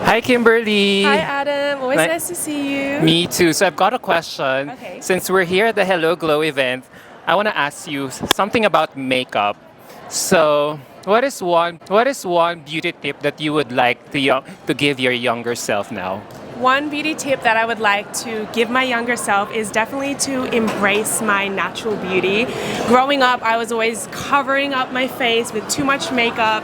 Hi, Kimberly. Hi, Adam. Always Ni- nice to see you. Me too. So I've got a question. Okay. Since we're here at the Hello Glow event, I want to ask you something about makeup. So, what is one beauty tip that you would like to give your younger self now? One beauty tip that I would like to give my younger self is definitely to embrace my natural beauty. Growing up, I was always covering up my face with too much makeup,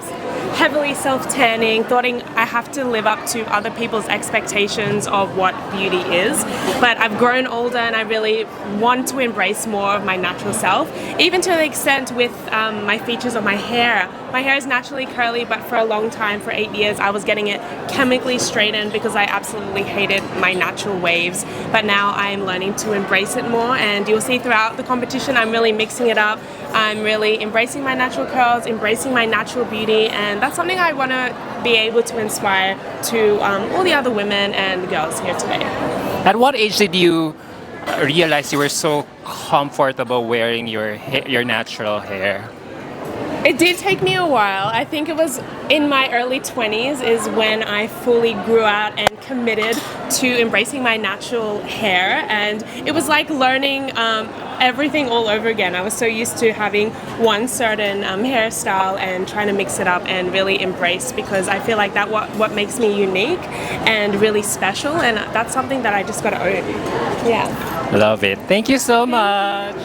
heavily self-tanning, thoughting I have to live up to other people's expectations of what beauty is. But I've grown older and I really want to embrace more of my natural self, even to the extent with my features of my hair. My hair is naturally curly, but for a long time, for 8 years, I was getting it chemically straightened because I absolutely hated my natural waves. But now I'm learning to embrace it more, and you'll see throughout the competition, I'm really mixing it up. I'm really embracing my natural curls, embracing my natural beauty, and that's something I want to be able to inspire to all the other women and girls here today. At what age did you realize you were so comfortable wearing your natural hair? It did take me a while. I think it was in my early 20s is when I fully grew out and committed to embracing my natural hair, and it was like learning everything all over again. I was so used to having one certain hairstyle and trying to mix it up and really embrace, because I feel like that what makes me unique and really special, and that's something that I just got to own. Yeah. Love it. Thank you so much.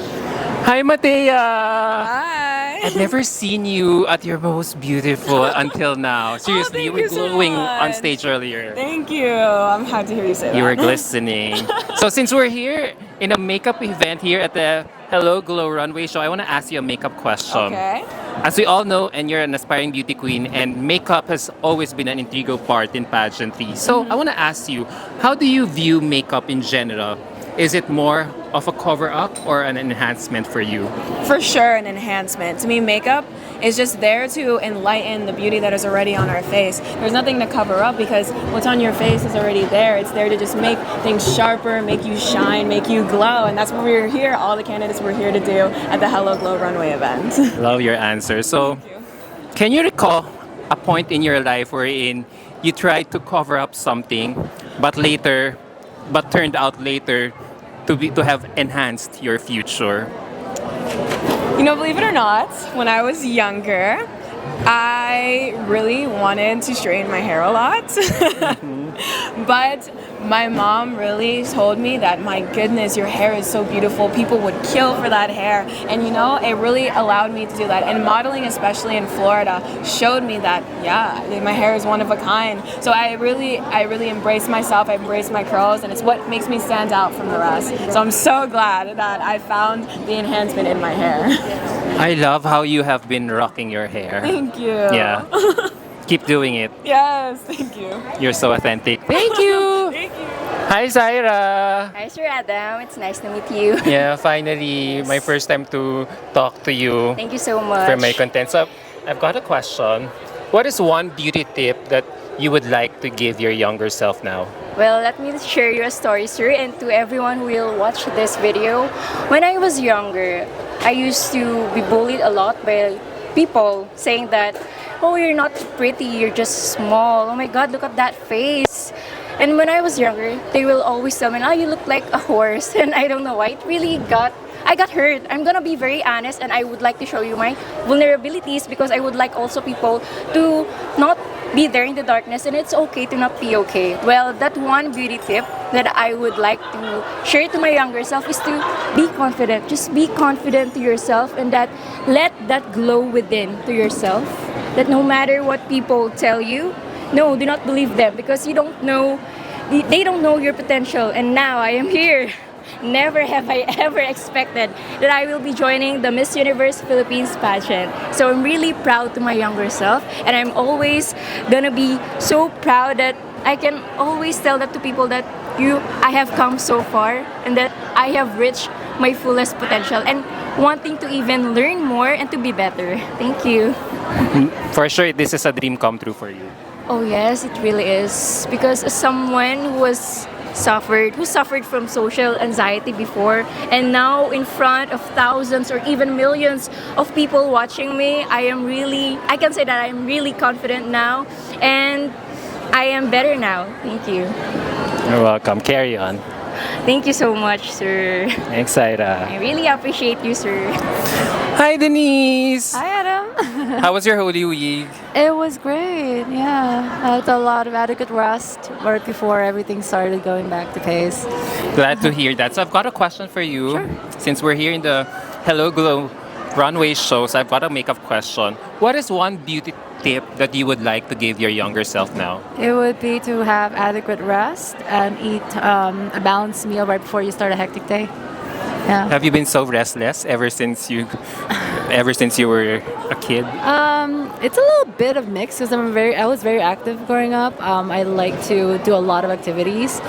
Hi, Matea. Hi. I've never seen you at your most beautiful until now. Seriously, you thank were you so glowing on much. stage earlier. Thank you. I'm happy to hear you say You that. were glistening. So since we're here in a makeup event here at the Hello Glow Runway Show, I want to ask you a makeup question. Okay. As we all know, and you're an aspiring beauty queen, and makeup has always been an integral part in pageantry. So I want to ask you, how do you view makeup in general? Is it more of a cover-up or an enhancement for you? For sure, an enhancement. To me, makeup is just there to enlighten the beauty that is already on our face. There's nothing to cover up because what's on your face is already there. It's there to just make things sharper, make you shine, make you glow. And that's what we're here, all the candidates were here to do at the Hello Glow Runway event. Love your answer. So, Thank you. can you recall a point in your life wherein you tried to cover up something, but turned out later to have enhanced your future? You know, believe it or not, when I was younger, I really wanted to straighten my hair a lot. But my mom really told me that, my goodness, your hair is so beautiful. People would kill for that hair. And you know, it really allowed me to do that. And modeling, especially in Florida, showed me that, yeah, my hair is one of a kind. So I really embrace myself. I embrace my curls, and it's what makes me stand out from the rest. So I'm so glad that I found the enhancement in my hair. I love how you have been rocking your hair. Thank you. Yeah. Keep doing it. Yes, thank you. You're so authentic. Thank you. Thank you. Hi, Zaira. Hi, Sir Adam. It's nice to meet you. Yeah, finally, my first time to talk to you Thank you so much. for my content. So, I've got a question. What is one beauty tip that you would like to give your younger self now? Well, let me share you a story, sir, and to everyone who will watch this video. When I was younger, I used to be bullied a lot by people saying that, oh, you're not pretty, you're just small. Oh my God, look at that face. And when I was younger, they will always tell me, oh, you look like a horse. And I don't know why. I got hurt. I'm gonna be very honest, and I would like to show you my vulnerabilities, because I would like also people to not be there in the darkness, and it's okay to not be okay. Well, that one beauty tip that I would like to share to my younger self is to be confident. Just be confident to yourself, and that let that glow within to yourself. That no matter what people tell you, no, do not believe them, because you don't know, they don't know your potential. And now I am here. Never have I ever expected that I will be joining the Miss Universe Philippines pageant. So I'm really proud to my younger self, and I'm always gonna be so proud that I can always tell that to people that I have come so far, and that I have reached my fullest potential, and wanting to even learn more and to be better. Thank you. For sure, this is a dream come true for you. Oh yes, it really is. Because as someone who suffered from social anxiety before, and now in front of thousands or even millions of people watching me, I can say that I'm really confident now. And I am better now. Thank you. You're welcome. Carry on. Thank you so much, sir. Excited. I really appreciate you, sir. Hi, Denise. Hi, Adam. How was your Holy Week? It was great. Yeah, I had a lot of adequate rest right before everything started going back to pace. Glad to hear that. So I've got a question for you. Sure. Since we're here in the Hello Glow runway shows, I've got a makeup question. What is one beauty tip that you would like to give your younger self now? It would be to have adequate rest and eat a balanced meal right before you start a hectic day. Yeah. Have you been so restless ever since you were a kid? It's a little bit of mix because I was very active growing up. I like to do a lot of activities,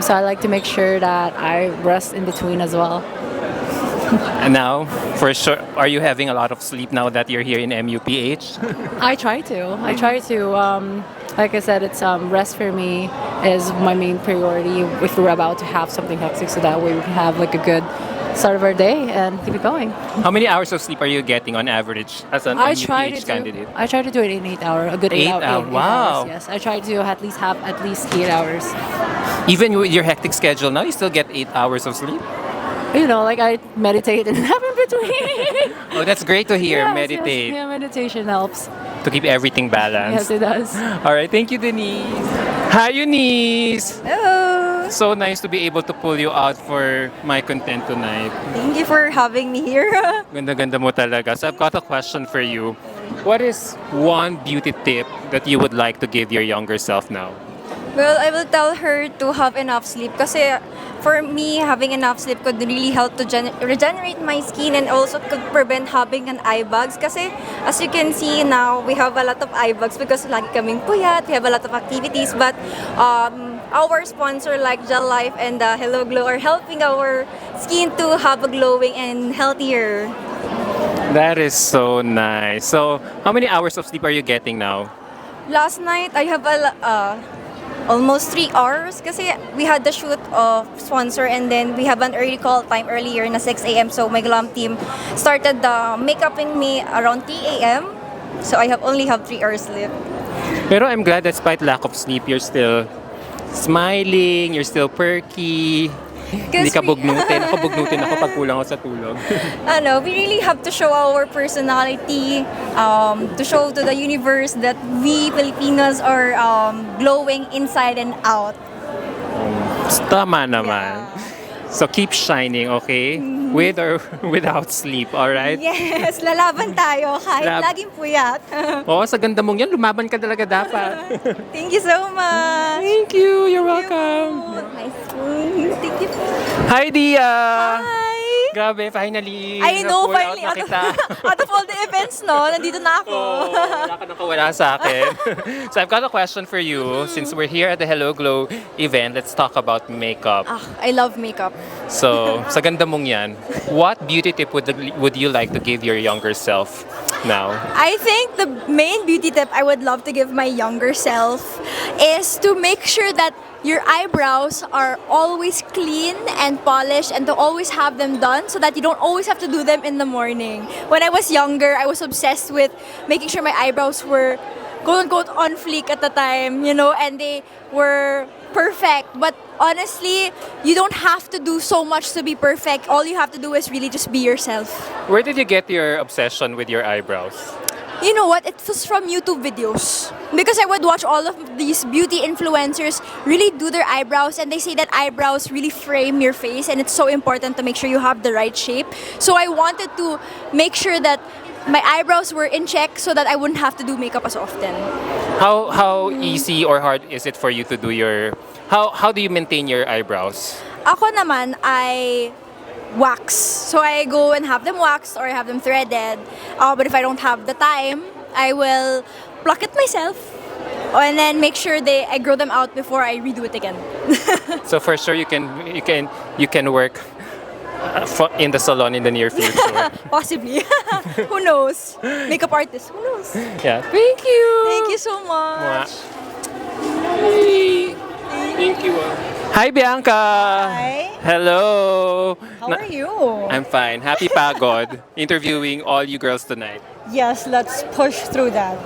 so I like to make sure that I rest in between as well. And now, for sure, are you having a lot of sleep now that you're here in MUPH? I try to. Like I said, it's rest for me is my main priority if we're about to have something hectic, so that way we can have like a good start of our day and keep it going. How many hours of sleep are you getting on average as an MUPH candidate? I try to do it in 8 hours, a good 8 8 hours. Wow. hours. Yes, I try to at least have at least 8 hours. Even with your hectic schedule now, you still get 8 hours of sleep? You know, like I meditate and have in between. Oh, that's great to hear. Yes, Meditate Yes, yeah, meditation helps. to keep everything balanced. Yes, it does. All right, thank you, Denise. Hi, Eunice. Hello. So nice to be able to pull you out for my content tonight. Thank you for having me here. Ganda-ganda mo talaga. So I've got a question for you. What is one beauty tip that you would like to give your younger self now? Well, I will tell her to have enough sleep kasi for me, having enough sleep could really help to regenerate my skin and also could prevent having an eye bags kasi as you can see now, we have a lot of eye bags because lagi kaming puyat, we have a lot of activities but our sponsor like Gel Life and Hello Glow are helping our skin to have a glowing and healthier. That is so nice. So how many hours of sleep are you getting now? Last night, I have almost 3 hours kasi we had the shoot of sponsor and then we have an early call time earlier na 6 a.m. So my glam team started makeuping me around 3 a.m. So I only have 3 hours sleep. Pero I'm glad despite lack of sleep, you're still smiling, you're still perky. Hindi ka bugnutin. Ako bugnutin ako pag kulang ako sa tulog. We really have to show our personality, to show to the universe that we Filipinos are glowing inside and out. Tama naman. So keep shining, okay? With or without sleep, alright? Yes, lalaban tayo kahit laging puyat. Oo, sa ganda mong yan, lumaban ka talaga dapat. Thank you so much. Thank you, you're welcome. Nice. Thank you. Hi, Dia! Hi! Grabe, finally. I know, na-pull finally, out na kita. out of all the events, no? Nandito na ako. Oh, wala ka nakawala sa akin. So I've got a question for you. Since we're here at the Hello Glow event, let's talk about makeup. I love makeup. So, sa ganda mong yan, what beauty tip would you like to give your younger self now? I think the main beauty tip I would love to give my younger self is to make sure that your eyebrows are always clean and polished and to always have them done so that you don't always have to do them in the morning. When I was younger, I was obsessed with making sure my eyebrows were quote-unquote on fleek at the time, and they were perfect. But honestly, you don't have to do so much to be perfect. All you have to do is really just be yourself. Where did you get your obsession with your eyebrows? You know what? It was from YouTube videos. Because I would watch all of these beauty influencers really do their eyebrows and they say that eyebrows really frame your face and it's so important to make sure you have the right shape. So I wanted to make sure that my eyebrows were in check so that I wouldn't have to do makeup as often. How easy or hard is it for you to do how do you maintain your eyebrows? Ako naman, I wax. So I go and have them waxed or I have them threaded. But if I don't have the time, I will pluck it myself and then make sure I grow them out before I redo it again. So for sure you can work in the salon in the near future. Possibly. Who knows? Makeup artist. Who knows? Yeah. Thank you. Thank you so much. Hey. Thank you. Hi, Bianca. Hi. Hello. How are you? I'm fine. Happy Pagod. Interviewing all you girls tonight. yes, let's push through that.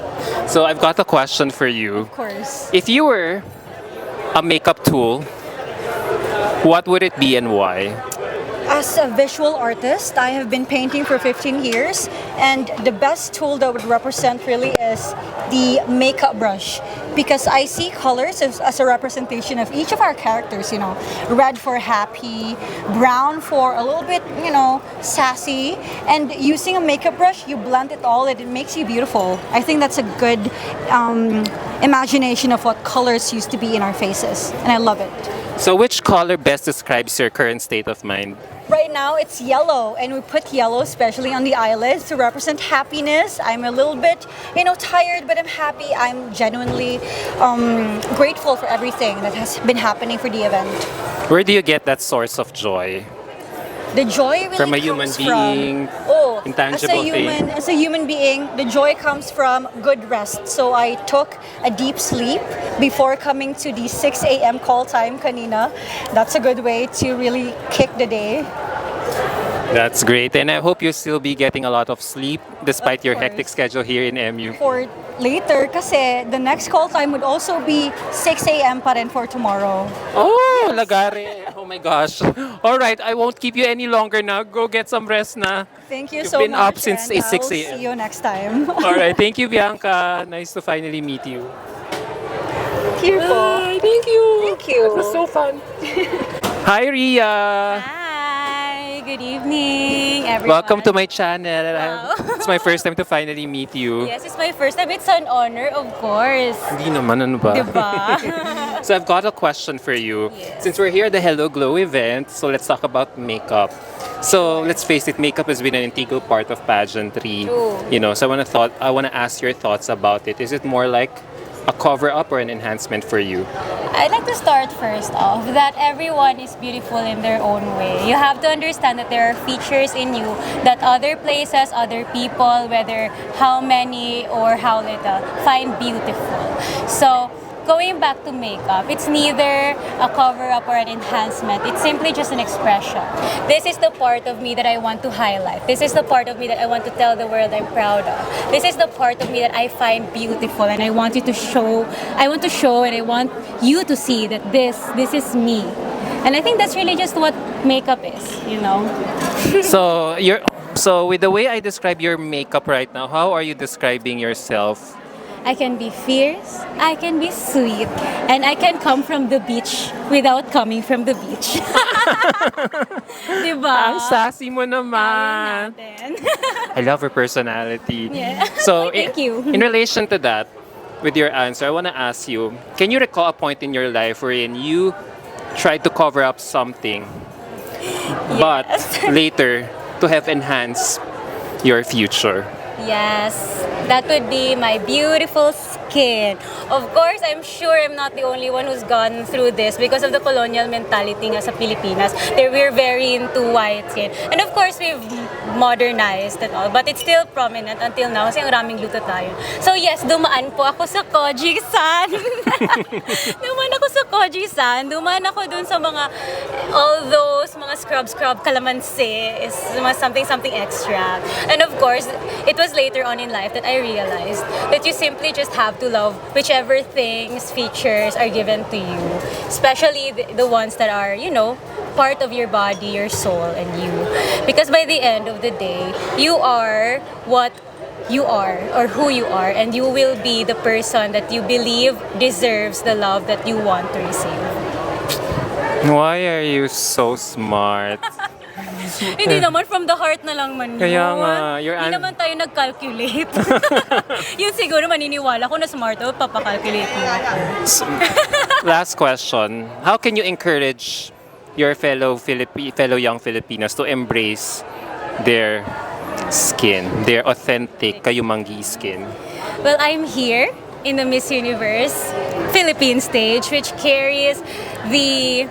So I've got a question for you. Of course. If you were a makeup tool, what would it be and why? As a visual artist, I have been painting for 15 years, and the best tool that would represent really is the makeup brush, because I see colors as a representation of each of our characters, you know, red for happy, brown for a little bit, you know, sassy, and using a makeup brush, you blend it all and it makes you beautiful. I think that's a good imagination of what colors used to be in our faces, and I love it. So which color best describes your current state of mind? Right now it's yellow, and we put yellow especially on the eyelids to represent happiness. I'm a little bit, you know, tired, but I'm happy. I'm genuinely grateful for everything that has been happening for the event. Where do you get that source of joy? The joy really From a comes human from, being, intangible thing. as a human being, the joy comes from good rest. So I took a deep sleep before coming to the 6 a.m. call time kanina. That's a good way to really kick the day. That's great. And I hope you'll still be getting a lot of sleep despite Of your course. hectic schedule here in MU. For later, kasi the next call time would also be 6 a.m. pa rin for tomorrow. Oh, lagare. Oh my gosh. All right, I won't keep you any longer now. Go get some rest na. Thank you You've so been much. up since and 6 I'll a.m. See you next time. All right, thank you, Bianca. Nice to finally meet you. Thank you po. Thank you. Thank you. It was so fun. Hi, Ria. Hi, good evening, everyone. Welcome to my channel. It's my first time to finally meet you. Yes, it's my first time. It's an honor, of course. Hindi naman, ano ba? Diba? So I've got a question for you. Yes. Since we're here at the Hello Glow event, so let's talk about makeup. So let's face it, makeup has been an integral part of pageantry. True. You know, so I want to ask your thoughts about it. Is it more like a cover up or an enhancement for you? I'd like to start first off that everyone is beautiful in their own way. You have to understand that there are features in you that other places, other people, whether how many or how little, find beautiful. So, going back to makeup, it's neither a cover-up or an enhancement. It's simply just an expression. This is the part of me that I want to highlight. This is the part of me that I want to tell the world I'm proud of. This is the part of me that I find beautiful, and I want you to show. I want to show, and I want you to see that this is me. And I think that's really just what makeup is, you know. So with the way I describe your makeup right now, how are you describing yourself? I can be fierce, I can be sweet, and I can come from the beach without coming from the beach. Diba? Ang sassy mo naman. Natin. I love her personality. Yeah. So Thank you. in relation to that, with your answer, I want to ask you, can you recall a point in your life wherein you tried to cover up something, but later to have enhanced your future? Yes, that would be my beautiful skin. Of course, I'm sure I'm not the only one who's gone through this because of the colonial mentality nga sa Pilipinas. We're very into white skin. And of course, we've modernized and all, but it's still prominent until now kasi ang raming luto tayo. So yes, dumaan po ako sa Koji-san. Dumaan ako sa Koji-san. Dumaan ako dun sa mga, all those mga scrub, calamansi, is something extra. And of course, it was later on in life that I realized that you simply just have to love whichever things, features are given to you. Especially the ones that are, you know, part of your body, your soul, and you. Because by the end of the day, you are what you are or who you are, and you will be the person that you believe deserves the love that you want to receive. Why are you so smart? Hindi naman, from the heart na lang man yun. Kaya nga, Hindi naman tayo nag-calculate. Yun siguro maniniwala ko na smart ako, papakalculate mo ako. Last question. How can you encourage your fellow young Filipinos to embrace their skin, their authentic kayumanggi skin? Well, I'm here in the Miss Universe Philippines stage, which carries the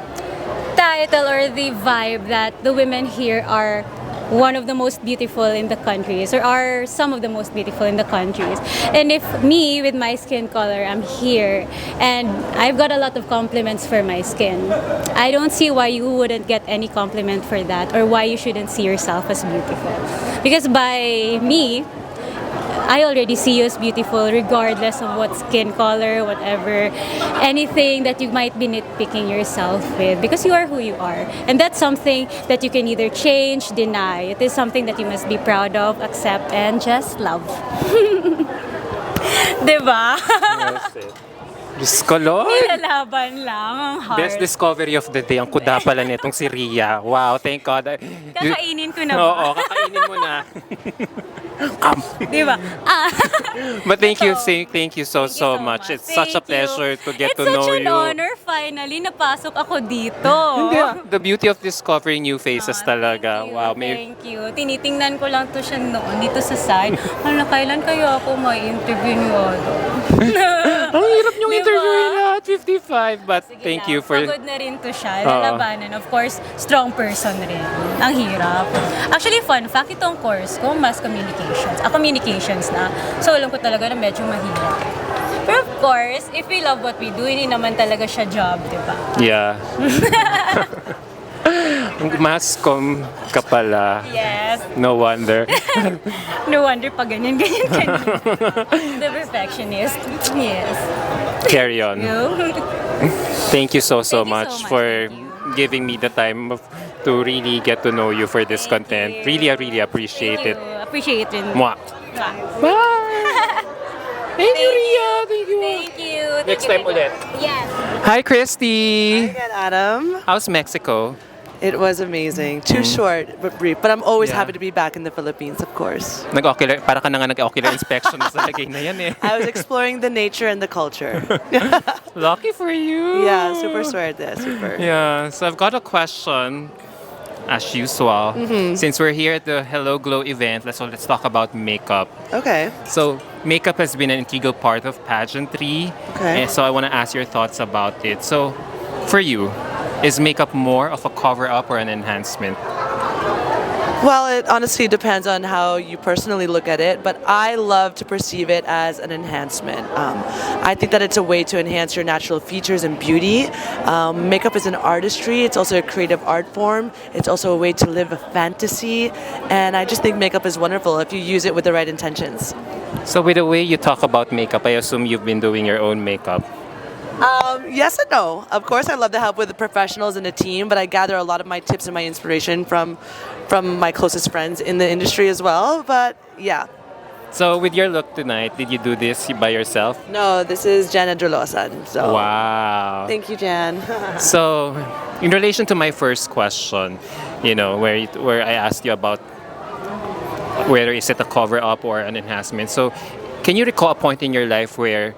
title or the vibe that the women here are one of the most beautiful in the countries, or are some of the most beautiful in the countries. And if me, with my skin color, I'm here and I've got a lot of compliments for my skin, I don't see why you wouldn't get any compliment for that, or why you shouldn't see yourself as beautiful. Because by me I already see you as beautiful regardless of what skin color, whatever, anything that you might be nitpicking yourself with, because you are who you are. And that's something that you can either change, deny. It is something that you must be proud of, accept, and just love. Diba? Yes, eh. Diyos ko, Lord. Nilalaban lang ang heart. Best discovery of the day. Ang kuda pala nitong si Ria. Wow, thank God. Kakainin ko na ba? Oo, kakainin mo na. Diba? But thank you so much. It's such a pleasure to get to know It's such you. an honor, finally. Napasok ako dito. Hindi, the beauty of discovering new faces talaga. Wow, Thank you. Tinitingnan ko lang to siya noon dito sa side. Kailan kayo ako may interview niyo? Ang hirap niyong Diba? interviewin at 55. But Sige thank lang, you for... Pagod na rin to siya. Lalabanan. Of course, strong person rin. Ang hirap. Actually, fun fact, itong course ko, mass communications. Communications na. So, alam ko talaga na medyo mahirap. Pero of course, if we love what we do, hindi naman talaga siya job, di ba? Yeah. Mass com ka pala. Yes. No wonder. No wonder pag ganyan-ganyan ka na. The perfectionist. Yes. Carry on. Thank you so Thank you much so much. for Thank you. giving me the time to really get to know you for this content. you. Really appreciate it. Appreciate it. Mwah. Bye! Thank you, Ria! Thank you! Thank you. Next time ulit. Yes. Hi, Christy! Again, Adam. How's Mexico? It was amazing. Too short but brief. But I'm always Yeah. happy to be back in the Philippines, of course. Nag-ocular, para ka na nga nag-ocular inspection sa lagay na yan eh. I was exploring the nature and the culture. Lucky for you! Yeah, super suerte. Super. Yeah, so I've got a question, as usual. Since we're here at the Hello Glow event, let's talk about makeup. Okay. So, makeup has been an integral part of pageantry. Okay. And so I want to ask your thoughts about it. So, for you, is makeup more of a cover-up or an enhancement? Well, it honestly depends on how you personally look at it, but I love to perceive it as an enhancement. I think that it's a way to enhance your natural features and beauty. Makeup is an artistry, it's also a creative art form, it's also a way to live a fantasy, and I just think makeup is wonderful if you use it with the right intentions. So, with the way you talk about makeup, I assume you've been doing your own makeup. Yes and no. Of course, I love to help with the professionals and the team, but I gather a lot of my tips and my inspiration from my closest friends in the industry as well. But yeah. So, with your look tonight, did you do this by yourself? No, this is Jenna Drolosan. So Wow. thank you, Jan. So, in relation to my first question, where I asked you about whether is it a cover up or an enhancement. So, can you recall a point in your life where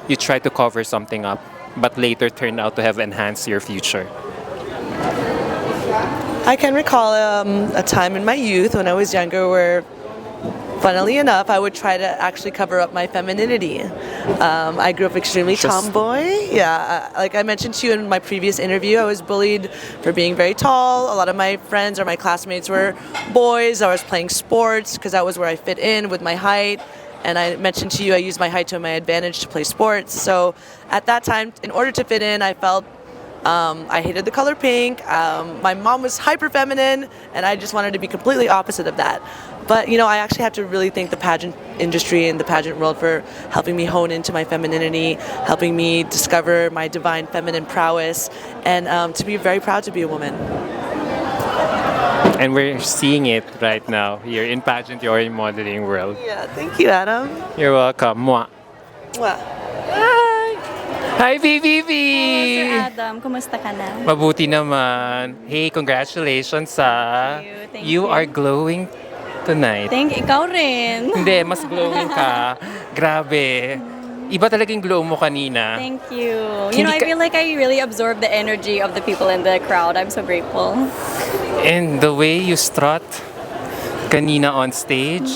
you tried to cover something up, but later turned out to have enhanced your future? I can recall a time in my youth when I was younger where, funnily enough, I would try to actually cover up my femininity. I grew up extremely tomboy. Yeah, like I mentioned to you in my previous interview, I was bullied for being very tall. A lot of my friends or my classmates were boys. I was playing sports because that was where I fit in with my height. And I mentioned to you, I used my height to my advantage to play sports. So at that time, in order to fit in, I felt I hated the color pink. My mom was hyper feminine, and I just wanted to be completely opposite of that. But I actually have to really thank the pageant industry and the pageant world for helping me hone into my femininity, helping me discover my divine feminine prowess, and to be very proud to be a woman. And we're seeing it right now here in pageant or in modeling world. Yeah, thank you, Adam. You're welcome. Mwah. Mwah. Hi, BBB! Sir Adam, kumusta ka na? Mabuti naman. Hey, congratulations sa Thank you you. are glowing tonight. Ikaw rin. Hindi, mas glowing ka. Grabe. Iba talaga yung glow mo kanina. Thank you. Hindi I ka- feel like I really absorb the energy of the people in the crowd. I'm so grateful. And the way you strut kanina on stage,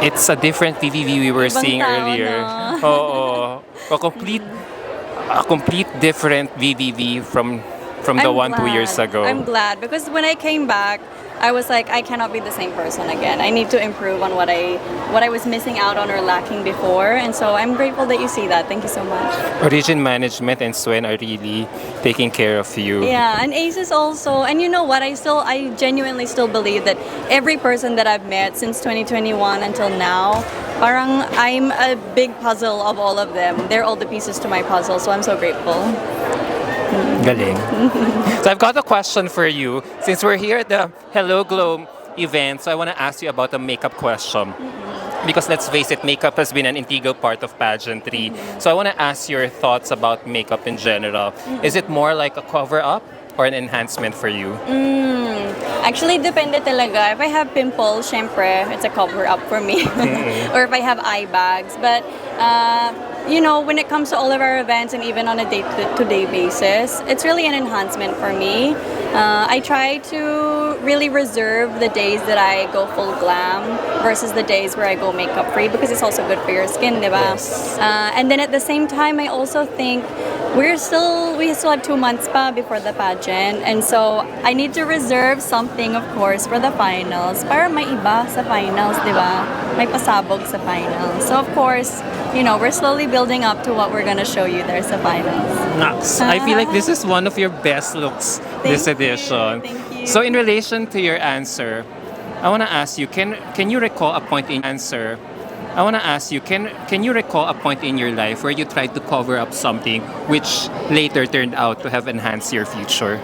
it's a different PVV we were Ibang seeing tao earlier. na. Oo. A complete different VVV from the I'm one 2 glad. years ago. I'm glad because when I came back, I was like, I cannot be the same person again. I need to improve on what I was missing out on or lacking before. And so I'm grateful that you see that. Thank you so much. Origin Management and Swen are really taking care of you. Yeah, and Aces also. And you know what? I genuinely still believe that every person that I've met since 2021 until now, parang I'm a big puzzle of all of them. They're all the pieces to my puzzle, so I'm so grateful. Galing. So I've got a question for you. Since we're here at the Hello Glow event, so I want to ask you about a makeup question. Because let's face it, makeup has been an integral part of pageantry. So I want to ask your thoughts about makeup in general. Is it more like a cover-up or an enhancement for you? Actually, depende talaga. If I have pimples, syempre, it's a cover-up for me. Or if I have eye bags. But, you know, when it comes to all of our events and even on a day-to-day basis, it's really an enhancement for me. I try to really reserve the days that I go full glam versus the days where I go makeup free because it's also good for your skin, diba? Yes. And then at the same time, I also think we still have 2 months pa before the pageant, and so I need to reserve something, of course, for the finals para may iba sa finals, diba? May pasabog sa finals. So of course, you know, we're slowly building up to what we're gonna show you there sa finals. Nice. I feel like this is one of your best looks this edition. Thank you. So in relation to your answer, I want to ask you, can you recall a point in answer? I want to ask you, can you recall a point in your life where you tried to cover up something which later turned out to have enhanced your future?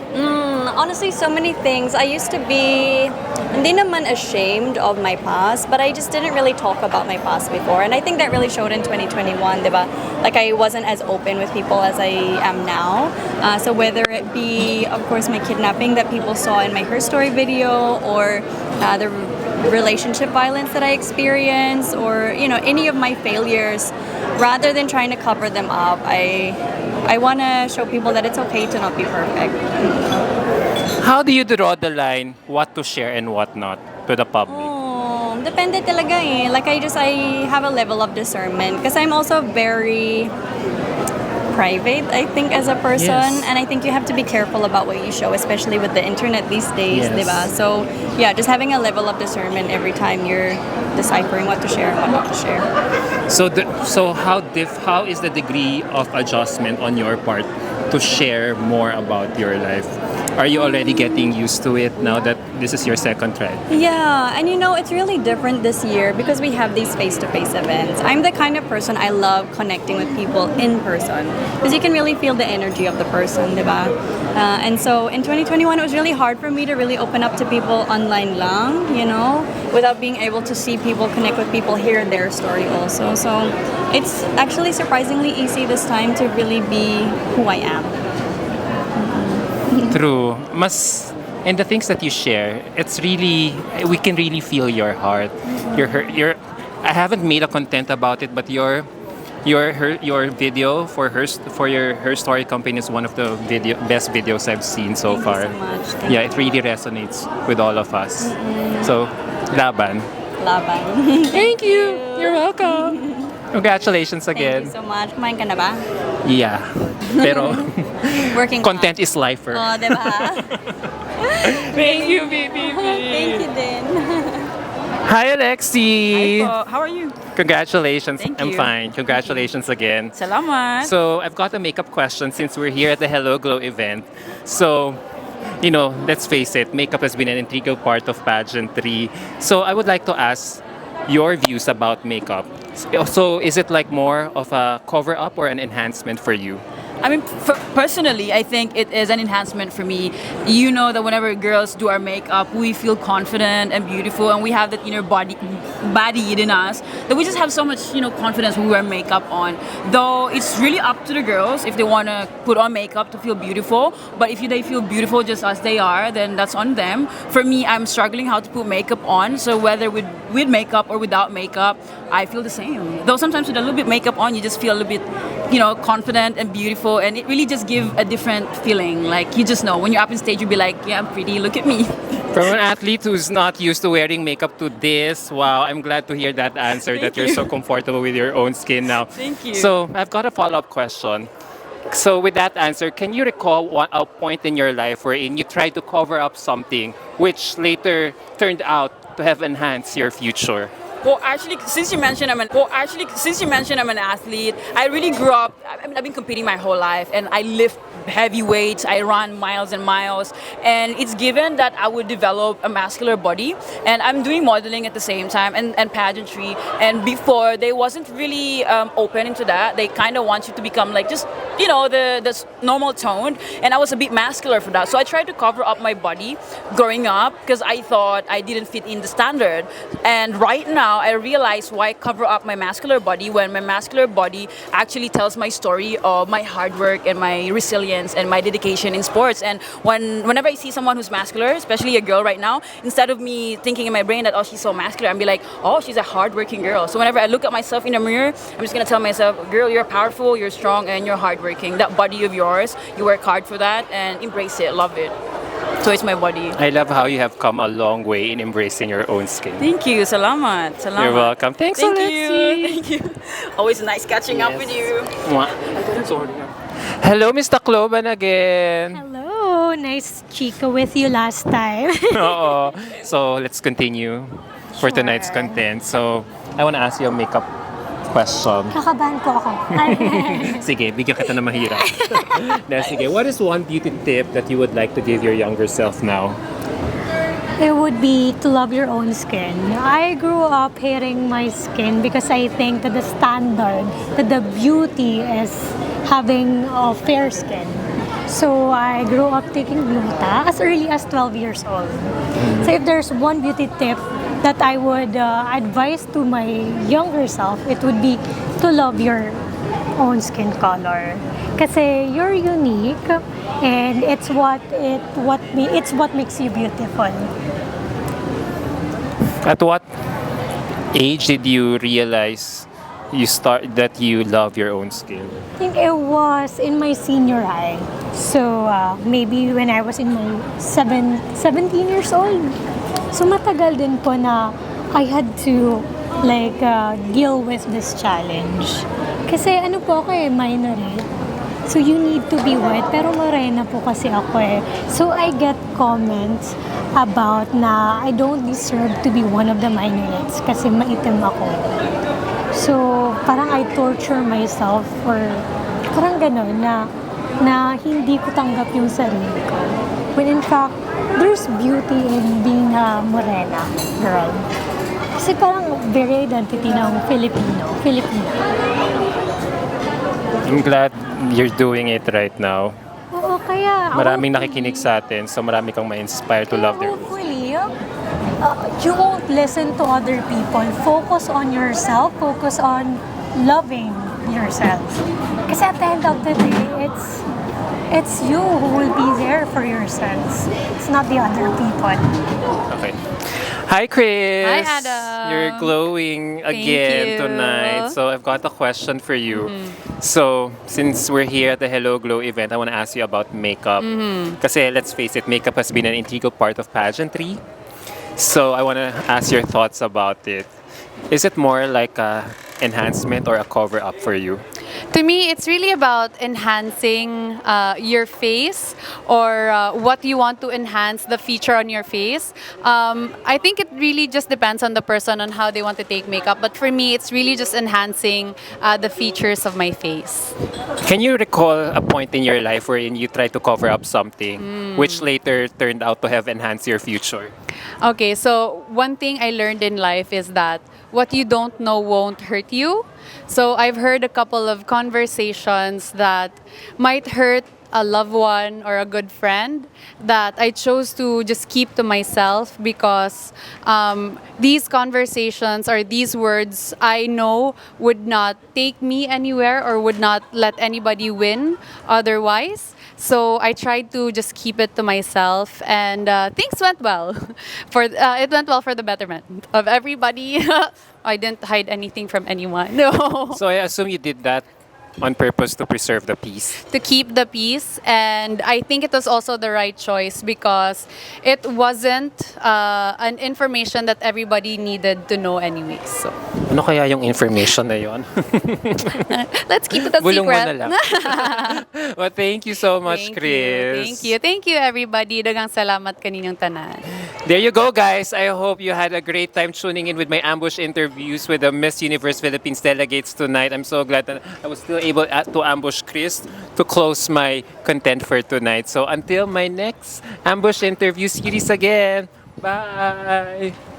Honestly, so many things. I used to be hindi naman ashamed of my past, but I just didn't really talk about my past before. And I think that really showed in 2021, diba? Like I wasn't as open with people as I am now. So whether it be, of course, my kidnapping that people saw in my Her Story video or the relationship violence that I experienced or, you know, any of my failures, rather than trying to cover them up, I want to show people that it's okay to not be perfect. How do you draw the line what to share and what not to the public? Depende talaga eh. Like I have a level of discernment because I'm also very private, I think, as a person. Yes. And I think you have to be careful about what you show, especially with the internet these days, Yes. diba? So yeah, just having a level of discernment every time you're deciphering what to share and what not to share. So how is the degree of adjustment on your part to share more about your life? Are you already getting used to it now that this is your second try? Yeah, and you know, it's really different this year because we have these face-to-face events. I'm the kind of person I love connecting with people in person because you can really feel the energy of the person, diba? And so in 2021, it was really hard for me to really open up to people online lang, you know, without being able to see people, connect with people, hear their story also. So it's actually surprisingly easy this time to really be who I am. True. And the things that you share, it's really, we can really feel your heart. I haven't made a content about it, but your video for your Her Story campaign is one of the best videos I've seen so far. Thank you so much. Yeah, it really resonates with all of us. So, laban. Laban. Thank you. You're welcome. Congratulations again. Thank you so much. Kumain ka na ba? Yeah. Pero Working content is lifer. Oh, diba? Thank you, baby. Thank you din. Hi, Alexi. How are you? Congratulations. Thank I'm you. fine. Congratulations again. Salamat. So I've got a makeup question since we're here at the Hello Glow event. So, you know, let's face it, makeup has been an integral part of pageantry. So I would like to ask your views about makeup. So is it like more of a cover-up or an enhancement for you? I mean, personally, I think it is an enhancement for me. You know that whenever girls do our makeup, we feel confident and beautiful, and we have that inner body in us that we just have so much, you know, confidence when we wear makeup on. Though it's really up to the girls if they want to put on makeup to feel beautiful. But if they feel beautiful just as they are, then that's on them. For me, I'm struggling how to put makeup on. So whether with makeup or without makeup, I feel the same. Though sometimes with a little bit makeup on, you just feel a little bit, you know, confident and beautiful, and it really just gives a different feeling. Like you just know when you're up on stage, you'll be like, yeah, I'm pretty, look at me. From an athlete who's not used to wearing makeup to this, wow, I'm glad to hear that answer, that you're so comfortable with your own skin now. Thank you. So I've got a follow-up question. So with that answer, can you recall a point in your life wherein you tried to cover up something which later turned out to have enhanced your future? Well, actually, since you mentioned I'm an athlete, I really grew up. I mean, I've been competing my whole life, and I lift heavy weights. I run miles and miles, and it's given that I would develop a muscular body. And I'm doing modeling at the same time and pageantry. And before, they wasn't really open into that. They kind of want you to become like just the normal toned, and I was a bit muscular for that. So I tried to cover up my body growing up because I thought I didn't fit in the standard. And right now, I realize why I cover up my muscular body when my muscular body actually tells my story of my hard work and my resilience and my dedication in sports. And whenever I see someone who's muscular, especially a girl right now, instead of me thinking in my brain that, oh, she's so muscular, I'm be like, oh, she's a hardworking girl. So whenever I look at myself in the mirror, I'm just gonna tell myself, girl, you're powerful, you're strong, and you're hardworking. That body of yours, you work hard for that and embrace it, love it. So it's my body. I love how you have come a long way in embracing your own skin. Thank you. Salamat. Salamat. You're welcome. Thanks, Thank Alexi. you. Thank you. Always nice catching up with you. Mwah. Hello, Mr. Kloban again. Hello, nice chica with you last time. Oo. So let's continue for tonight's content. So I want to ask you a makeup question. Kakabahan po ako. Sige, bigyan kita na mahirap. Sige, what is one beauty tip that you would like to give your younger self now? It would be to love your own skin. I grew up hating my skin because I think that the standard, that the beauty is having a fair skin. So I grew up taking gluta as early as 12 years old. So if there's one beauty tip that I would advise to my younger self, it would be to love your own skin color. Kasi you're unique and it's what makes you beautiful. At what age did you realize that you love your own skin? I think it was in my senior high. So maybe when I was in my 17 years old. So matagal din po na I had to deal with this challenge. Kasi ano po ako minor eh. So you need to be white, pero morena po kasi ako eh. So I get comments about na I don't deserve to be one of the minorettes kasi maitim ako. So parang I torture myself for parang gano'n na hindi ko tanggap yung sarili ko. When in fact, there's beauty in being a morena girl. Kasi parang very identity ng Filipina. I'm glad you're doing it right now. Oo, kaya... Maraming nakikinig sa atin, so marami kang ma-inspire to love their own. Hopefully, you won't listen to other people. Focus on yourself. Focus on loving yourself. Kasi at the end of the day, it's you who will be there for yourselves. It's not the other people. Okay. Hi, Chris. Hi, Adam. You're glowing again you. tonight. So I've got a question for you. So since we're here at the Hello Glow event, I want to ask you about makeup. Kasi let's face it, makeup has been an integral part of pageantry. So I want to ask your thoughts about it. Is it more like a enhancement or a cover-up for you? To me, it's really about enhancing your face or what you want to enhance the feature on your face. I think it really just depends on the person on how they want to take makeup. But for me, it's really just enhancing the features of my face. Can you recall a point in your life wherein you tried to cover up something which later turned out to have enhanced your future? Okay, so one thing I learned in life is that what you don't know won't hurt you. So I've heard a couple of conversations that might hurt a loved one or a good friend that I chose to just keep to myself because these conversations or these words I know would not take me anywhere or would not let anybody win otherwise. So I tried to just keep it to myself, and things went well. It went well for the betterment of everybody. I didn't hide anything from anyone. No. So I assume you did that on purpose to preserve the peace. To keep the peace, and I think it was also the right choice because it wasn't an information that everybody needed to know anyway. So Ano kaya yung information na yon? let's keep it a Bulong mo secret. na lang. Well, thank you so much, Chris. Thank you everybody. Dagang salamat kaninyong tanan. There you go, guys. I hope you had a great time tuning in with my ambush interviews with the Miss Universe Philippines delegates tonight. I'm so glad that I was still able to ambush Chris to close my content for tonight. So until my next ambush interview series again, bye!